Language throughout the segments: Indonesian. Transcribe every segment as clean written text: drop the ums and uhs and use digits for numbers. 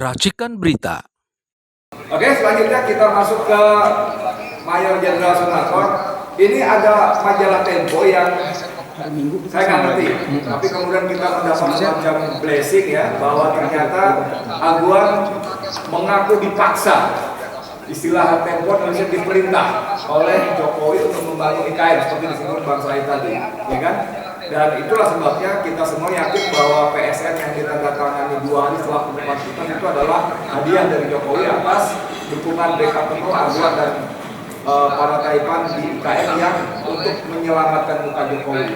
Racikan Berita. Oke, selanjutnya kita masuk ke Mayor Jenderal Soeharto. Ini ada majalah Tempo yang saya nggak ngerti, tapi kemudian kita mendapat semacam blessing ya, bahwa ternyata Aguan mengaku dipaksa. Istilah Tempo Indonesia diperintah oleh Jokowi untuk membangun IKN seperti disebut Bang Said tadi, ya kan? Dan itulah sebabnya kita semua yakin bahwa PSN yang kita datangani 2 hari setelah penutupan itu adalah hadiah dari Jokowi atas dukungan backup penuh Aguan dan para taipan di IKN yang untuk menyelamatkan muka Jokowi.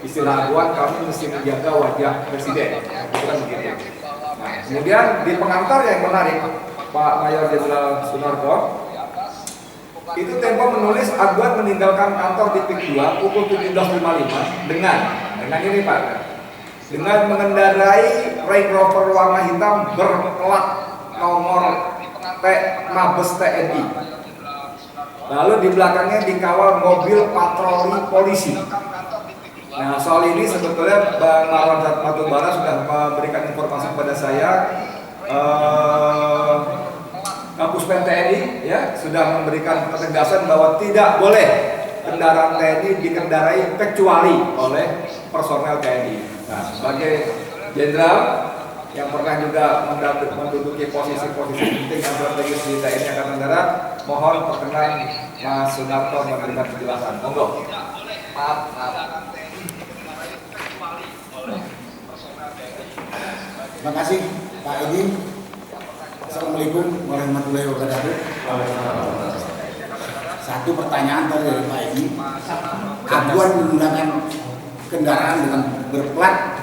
Istilah Aguan, kami mesti menjaga wajah presiden, bukan begitu. Nah, kemudian di pengantar yang menarik, Pak Mayor Jenderal Soeharto, itu Tempo menulis Aguan meninggalkan kantor di PIK 2 pukul 17.55 dengan ini Pak, dengan mengendarai Range Rover warna hitam berplat nomor Mabes TNI. Lalu di belakangnya dikawal mobil patroli polisi. Nah, soal ini sebetulnya Bang Marwan Batubara sudah memberikan informasi kepada saya. Kapuspen TNI ya sudah memberikan ketegasan bahwa tidak boleh kendaraan TNI dikendarai kecuali oleh personel TNI. Nah, sebagai jenderal yang pernah juga menduduki posisi-posisi penting yang strategis di TNI Angkatan Darat, mohon perkenan Mas Soeharto memberikan penjelasan. Monggo. Maaf. Terima kasih Pak Edi. Assalamualaikum warahmatullahi wabarakatuh. Satu pertanyaan tadi dari Pak Edi. Aguan menggunakan kendaraan dengan berplat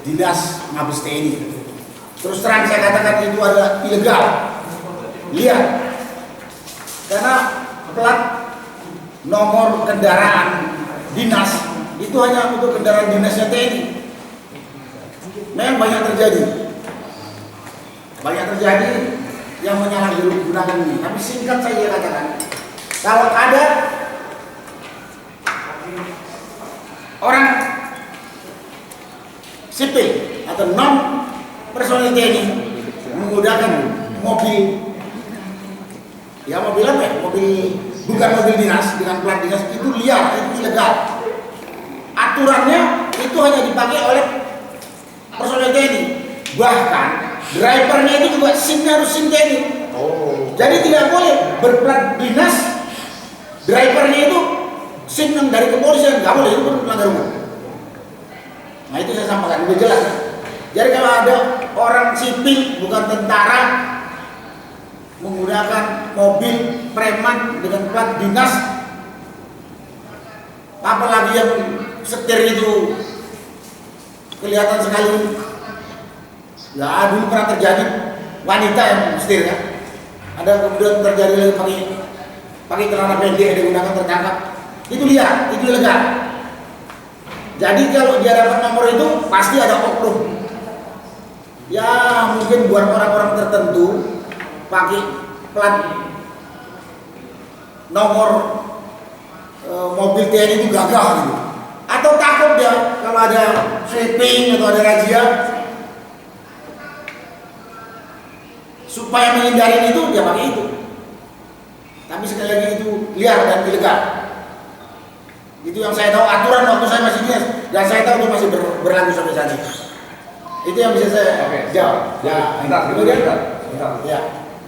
dinas Mabes TNI. Terus terang saya katakan itu adalah ilegal. Lihat, karena plat nomor kendaraan dinas itu hanya untuk kendaraan dinasnya TNI. Memang banyak terjadi yang menyalahgunakan ini. Tapi singkat saja katakan, kalau ada orang sipil atau non personil TNI menggunakan mobil, ya mobil apa ya? Bukan mobil dinas dengan plat dinas, itu liar, itu ilegal. Aturannya itu hanya dipakai oleh personel TNI. Bahkan drivernya itu juga SIM-nya harus SIM TNI. Jadi tidak boleh berplat dinas drivernya itu SIM yang dari kepolisian, nggak boleh, itu melanggar hukum. Nah itu saya sampaikan, udah jelas. Jadi kalau ada orang sipil bukan tentara menggunakan mobil preman dengan plat dinas, apalagi yang setir itu kelihatan sekali. Ya dulu pernah terjadi wanita yang setir kan. Ada kemudian terjadi lagi pakai celana pendek digunakan tertangkap. Itu liar, itu ilegal. Jadi kalau dia dapat nomor itu pasti ada oknum. Ya mungkin buat orang-orang tertentu pakai plat nomor mobil TNI itu gagah gitu. Atau takut dia kalau ada sweeping atau ada razia, supaya menghindari itu dia pakai itu. Tapi sekali lagi itu liar dan ilegal. Itu yang saya tahu aturan waktu saya masih dinas, dan saya tahu itu masih berlaku sampai saat ini. Itu yang bisa saya jawab. Ya, kemudian ya.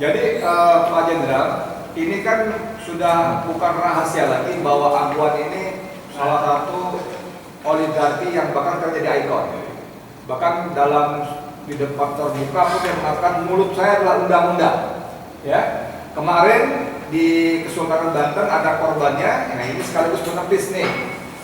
Jadi Pak Jenderal, ini kan sudah bukan rahasia lagi bahwa Aguan ini salah satu oligarki yang bahkan terjadi ikon. Bahkan dalam di depan terbuka pun yang mengatakan mulut saya adalah undang-undang. Ya, kemarin di Kesultanan Banten ada korbannya. Nah ini sekaligus menepis nih,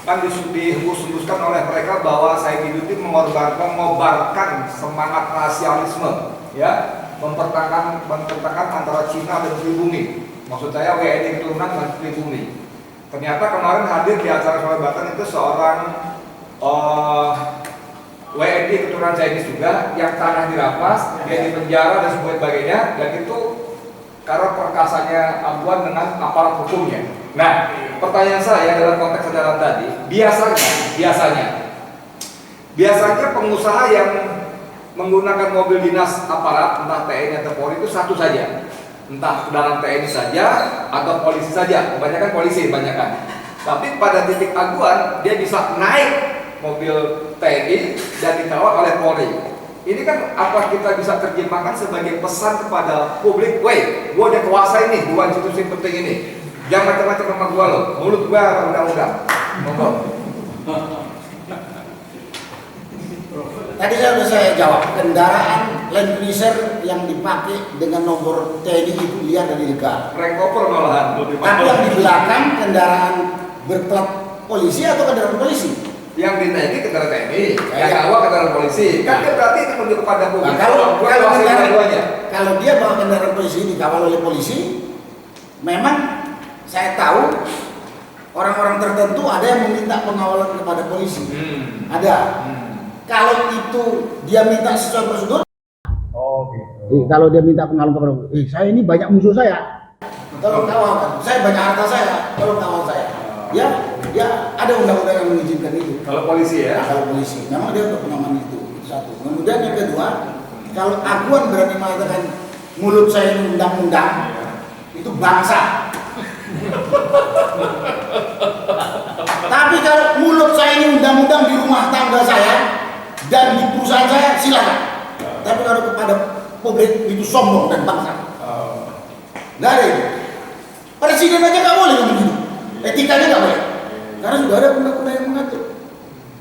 kan dihembus-hembuskan oleh mereka bahwa Said Diduti mengobarkan semangat rasialisme, ya, mempertentangkan antara Cina dan pribumi. Maksud saya WNI keturunan dan pribumi. Ternyata kemarin hadir di acara Kesultanan Banten itu seorang WNI keturunan Chinese juga yang tanah dirampas, dia dipenjara dan sebagainya, dan itu karena perkasanya Aguan dengan aparat hukumnya. Nah, pertanyaan saya dalam konteks saudara tadi, biasanya pengusaha yang menggunakan mobil dinas aparat, entah TNI atau Polri itu satu saja, entah dalam TNI saja atau polisi saja, kebanyakan polisi kebanyakan. Tapi pada titik aduan dia bisa naik mobil TNI dan dikawal oleh Polri. Ini kan apa kita bisa terjemahkan sebagai pesan kepada publik, woi, gua udah kuasa ini, dua institusi penting ini, jangan macam-macam sama gua lo, mulut gua undang-undang. Monggo. Tadi saya jawab, kendaraan Land Cruiser yang dipakai dengan nomor TNI itu liar dan ilegal. Rekoper malahan. Tapi yang di belakang kendaraan berplat polisi atau kendaraan polisi? Yang dinaiki kendaraan TNI, yang awak kendaraan polisi. Kan dia berarti itu menunjuk kepada publik. Nah, kalau dia bawa kendaraan polisi dikawal oleh polisi, memang saya tahu orang-orang tertentu ada yang meminta pengawalan kepada polisi. Ada. Kalau itu dia minta sesuai prosedur, kalau dia minta pengawalan kepada polisi, saya ini banyak musuh saya, tolong kawal, saya banyak harta saya, tolong kawal saya. Ya ada undang-undang yang mengizinkan itu. Kalau polisi ya? Kalau polisi, memang dia untuk pengaman itu satu. Kemudian yang kedua, kalau aguan berani mengatakan mulut saya ini undang-undang, itu bangsa. Tapi kalau mulut saya ini undang-undang di rumah tangga saya dan di perusahaan saya, silakan. Tapi kalau kepada publik itu sombong dan bangsa. Nggak ada itu. Presiden aja nggak boleh begitu. Etikanya nggak boleh. Karena sudah ada undang-undang yang mengatur.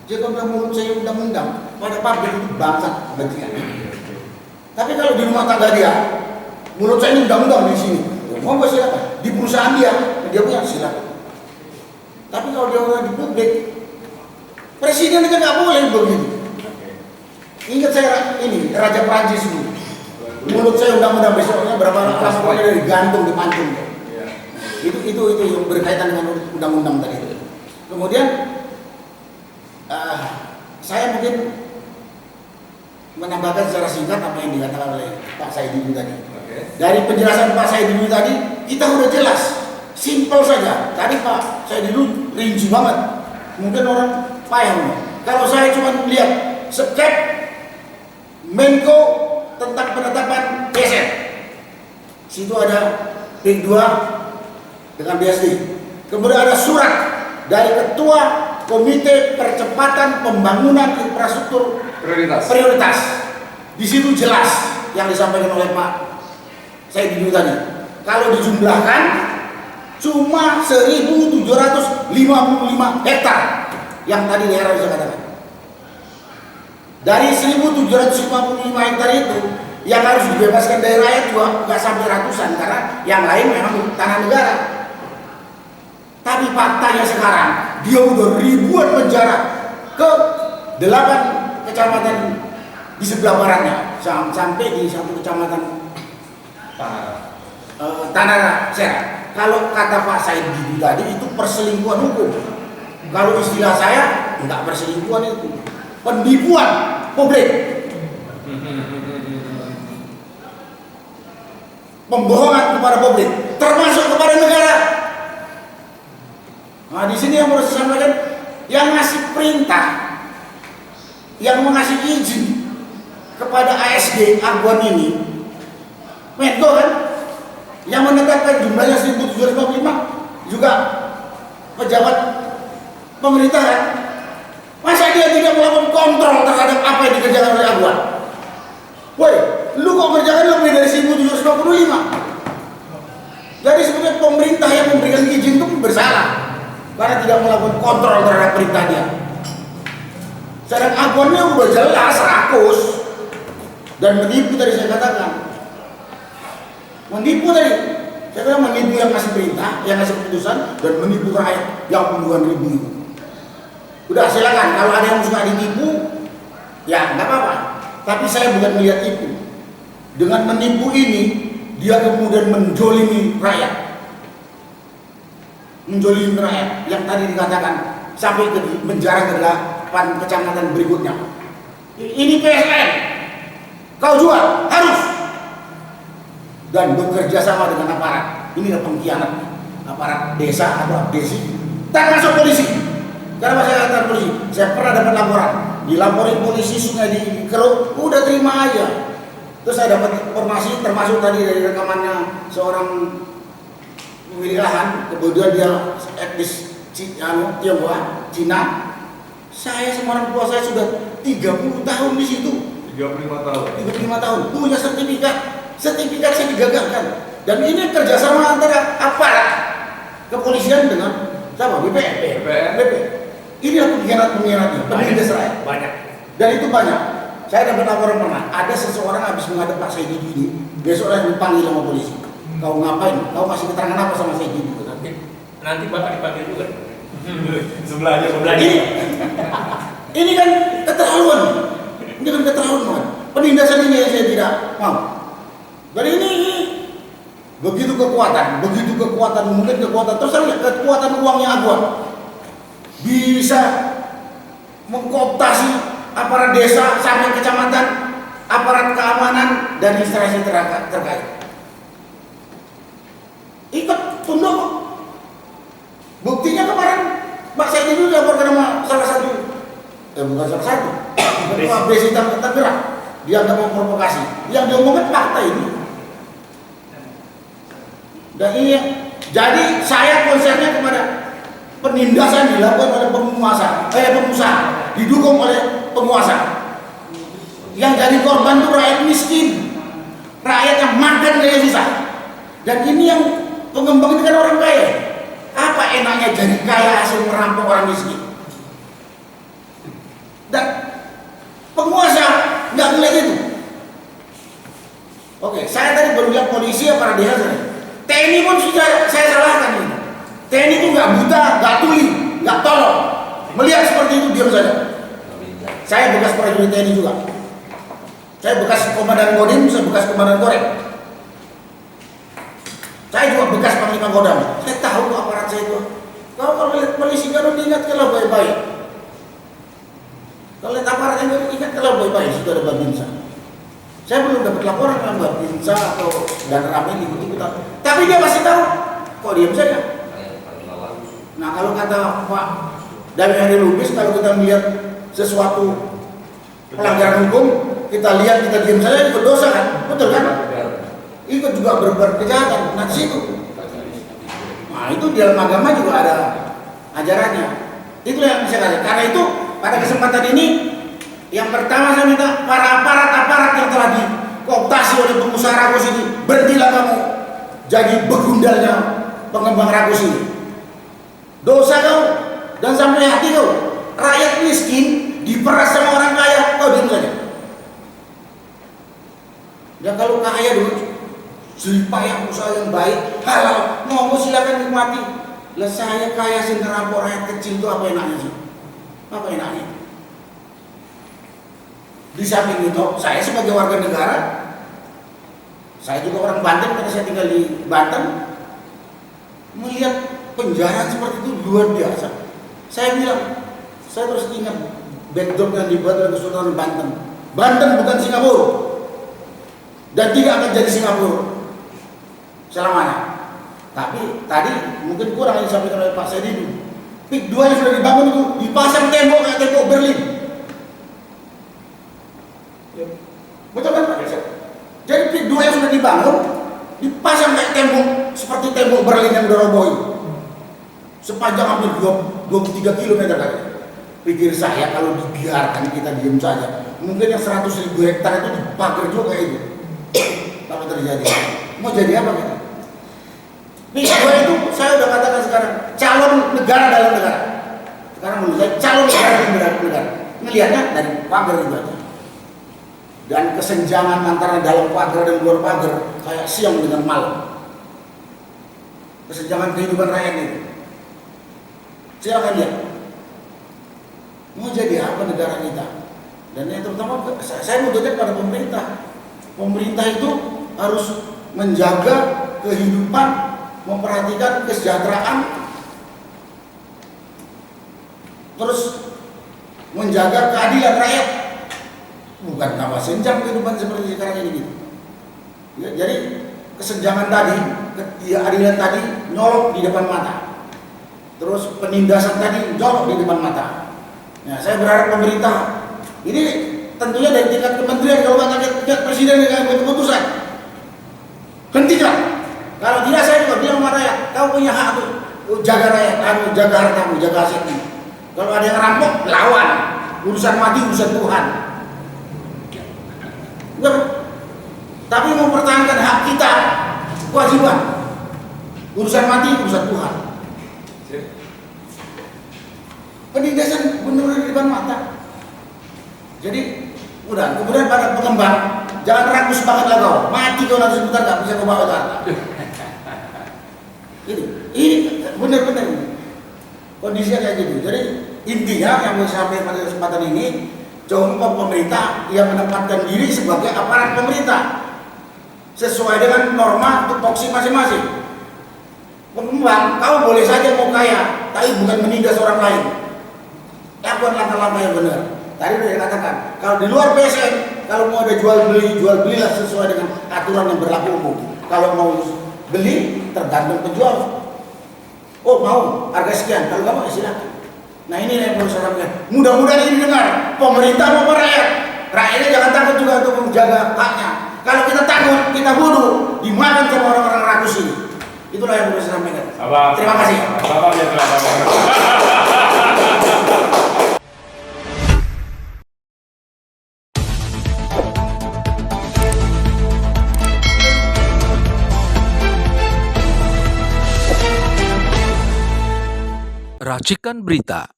Jika mulut saya undang-undang, pada publik itu bangsa bajingan. Tapi kalau di rumah tangga dia, mulut saya ini undang-undang di sini. Mau nggak silakan. Di perusahaan dia punya silakan. Tapi kalau dia orang di publik, presiden aja nggak boleh begitu. Ingat saya ini Raja Prancis dulu. Mulut saya undang-undang, besoknya berapa lama dari gantung dipancung. Itu yang berkaitan dengan undang-undang tadi itu. Kemudian saya mungkin menambahkan secara singkat apa yang dikatakan oleh Pak Saidi tadi. Dari penjelasan Pak Saidi tadi kita udah jelas, simpel saja. Tadi Pak Saidi rinci banget. Mungkin orang payah. Kalau saya cuma lihat skep Menko tentang penetapan PSN, situ ada P2 dengan BSD. Kemudian ada surat dari Ketua Komite Percepatan Pembangunan Infrastruktur Prioritas. Di situ jelas yang disampaikan oleh Pak saya dulu tadi. Kalau dijumlahkan cuma 1.755 hektar yang tadi daerah bisa katakan. Dari 1.755 hektar itu yang harus dibebaskan dari rakyat juga nggak sampai ratusan, karena yang lain memang tanah negara. Tapi faktanya sekarang dia udah ribuan penjara ke 8 kecamatan di sebelah baratnya, sampai di satu kecamatan Tanah Serang. Kalau kata Pak Said tadi itu perselingkuhan hukum. Kalau istilah saya enggak perselingkuhan, itu penipuan publik, pembohongan kepada publik, termasuk kepada negara. Nah, di sini yang harus saya sampaikan, yang ngasih perintah, yang mengasih izin kepada ASD Aguan ini, Menko kan, yang menetapkan jumlahnya 1.755 juga pejabat pemerintahan. Masa dia tidak melakukan kontrol terhadap apa yang dikerjakan oleh Aguan? Woi, lu kok kerjakan lebih dari 1.755? Jadi sebetulnya pemerintah yang memberikan izin itu bersalah karena tidak melakukan kontrol terhadap perintah dia. Sedang Aguannya udah jelas rakus dan menipu, tadi saya katakan. Menipu tadi, saya kira menipu yang ngasih perintah, yang ngasih keputusan, dan menipu rakyat yang puluhan ribu itu. Udah silakan, kalau ada yang suka ditipu, ya nggak apa-apa. Tapi saya bukan melihat itu. Dengan menipu ini, dia kemudian menjolimi rakyat. Menjolimi rakyat yang tadi dikatakan sampai ke penjara ke 8 kecamatan berikutnya. Ini PSN, kau jual, harus. Dan bekerja sama dengan aparat. Ini adalah pengkhianat aparat desa atau abdesi, termasuk polisi. Karena saya katakan polisi, saya pernah dapat laporan dilaporin polisi Sungai di Keruk, udah terima aja. Terus saya dapat informasi termasuk tadi dari rekamannya seorang pemilik lahan, kemudian dia etnis Tionghoa, Cina. Saya sama orang tua saya sudah 30 tahun di situ. 35 tahun. 35 tahun punya sertifikat saya digagalkan. Dan ini kerjasama antara aparat kepolisian dengan siapa? BPN. Inilah pengkhianat-pengkhianatnya, penindas rakyat. Banyak. Dan itu banyak. Saya dapat laporan pernah, ada seseorang habis menghadap Pak Saidi ini, besok lagi dipanggil sama polisi. Kau ngapain? Kau kasih keterangan apa sama Saidi itu? Nanti Bapak dipanggil juga. Sebelahnya. Ini kan keterlaluan. Ini kan keterlaluan. Penindasan ini yang saya tidak mau. Dan ini begitu kekuatan, mungkin kekuatan terus lihat kekuatan uangnya Aguan bisa mengkooptasi aparat desa sampai kecamatan, aparat keamanan dan instansi terkait. Ikut tunduk. Buktinya kemarin Pak Said itu dilaporkan sama salah satu, bukan salah satu, ketua Besi Tangerang, dia nggak mau provokasi. Yang diomongkan fakta ini. Dan ini jadi saya konsernya kepada penindasan dilakukan oleh pengusaha, didukung oleh penguasa. Yang jadi korban itu rakyat miskin, rakyat yang makan gaya susah. Dan ini yang pengembang itu kan orang kaya. Apa enaknya jadi kaya hasil merampok orang miskin? Dan penguasa nggak ngeliat itu. Oke, saya tadi baru lihat polisi apa desa. TNI pun sudah saya salahkan ini. TNI itu nggak buta, nggak tuli, nggak tolong. Melihat seperti itu diam saja. Saya bekas prajurit TNI juga. Saya bekas komandan Kodim, saya bekas komandan Korem. Saya juga bekas panglima Kodam. Saya tahu kok aparat saya itu. Kalau lihat polisi kan diingatkanlah baik-baik. Kalau lihat aparat yang diingatkanlah baik-baik. Sudah ada Babinsa. Saya belum dapat laporan dengan Babinsa atau dan Ramil ikut-ikutan. Tapi dia masih tahu. Kok diam saja? Nah kalau kata Pak David Heri Lubis, kalau kita melihat sesuatu pelanggaran hukum, kita lihat, kita diam saja, itu dosa kan? Betul kan? Ikut juga berbuat kejahatan, nah situ. Nah itu di dalam agama juga ada ajarannya. Itu yang saya katakan. Karena itu pada kesempatan ini, yang pertama saya minta para aparat yang telah dikooptasi oleh pengusaha ragus ini, berhentilah kamu jadi begundalnya pengembang ragus ini. Dosa kau dan sampai hati kau. Rakyat miskin diperas sama orang kaya, kau diam saja. Dan kalau kaya dulu payah usaha yang baik, halal, mau silakan nikmati. Lah saya kaya sih ngerampok rakyat kecil itu apa enaknya sih? Apa enaknya? Di samping itu, saya sebagai warga negara, saya juga orang Banten karena saya tinggal di Banten, melihat penjara seperti itu luar biasa. Saya bilang, saya terus ingat backdrop yang dibuat oleh Kesultanan Banten. Banten bukan Singapura dan tidak akan jadi Singapura selamanya. Tapi tadi mungkin kurang yang disampaikan oleh Pak Saidi. PIK 2 yang sudah dibangun itu dipasang tembok kayak tembok Berlin. Betul kan Pak? Jadi PIK 2 yang sudah dibangun dipasang kayak tembok seperti tembok Berlin yang udah roboh itu. Sepanjang hampir 23 km kan. Pikir saya kalau dibiarkan kita diam saja, mungkin yang 100.000 hektar itu dipagar juga kayak itu. Apa terjadi? Mau jadi apa kita? PIK 2 itu saya udah katakan sekarang calon negara dalam negara. Sekarang menurut saya calon negara dalam negara. Ngelihatnya dari pagar itu aja. Dan kesenjangan antara dalam pagar dan luar pagar kayak siang dengan malam. Kesenjangan kehidupan rakyat itu. Silakan lihat. Mau jadi apa negara kita? Dan yang terutama saya menuntutnya pada pemerintah. Pemerintah itu harus menjaga kehidupan, memperhatikan kesejahteraan, terus menjaga keadilan rakyat. Bukan tambah senjang kehidupan seperti sekarang ini gitu. Ya, jadi kesenjangan tadi, ketidakadilan tadi nyolok di depan mata. Terus penindasan tadi nyolok di depan mata. Nah, saya berharap pemerintah Ini tentunya dari tingkat kementerian, kalau nggak tingkat presiden yang ambil keputusan. Hentikan. Kalau tidak saya juga bilang sama rakyat, kau punya hak tuh jaga rakyat, jaga hartamu, jaga asetmu. Kalau ada yang rampok, lawan. Urusan mati, urusan Tuhan. Benar. Tapi mempertahankan hak kita, kewajiban. Urusan mati, urusan Tuhan. Penindasan benar-benar di depan mata. Jadi, udah. Kemudian pada pengembang, jangan rakus banget lah kau. Mati kau nanti sebentar nggak bisa kau bawa harta. Ini benar-benar kondisinya kayak gitu. Jadi intinya yang mau sampaikan pada kesempatan ini, contoh pemerintah yang menempatkan diri sebagai aparat pemerintah sesuai dengan norma tupoksi masing-masing. Pengembang, kau boleh saja mau kaya, tapi bukan menindas orang lain. Lakukan langkah-langkah yang benar. Tadi sudah dikatakan, kalau di luar PSN, kalau mau ada jual belilah sesuai dengan aturan yang berlaku umum. Kalau mau beli, tergantung penjual. Oh mau, harga sekian, kalau nggak mau silakan. Nah ini yang perlu saya sampaikan. Mudah-mudahan ini dengar, pemerintah maupun rakyat. Rakyatnya jangan takut juga untuk menjaga haknya. Kalau kita takut, kita bodoh, dimakan sama orang-orang rakus ini. Itulah yang perlu saya sampaikan. Terima kasih. Racikan Berita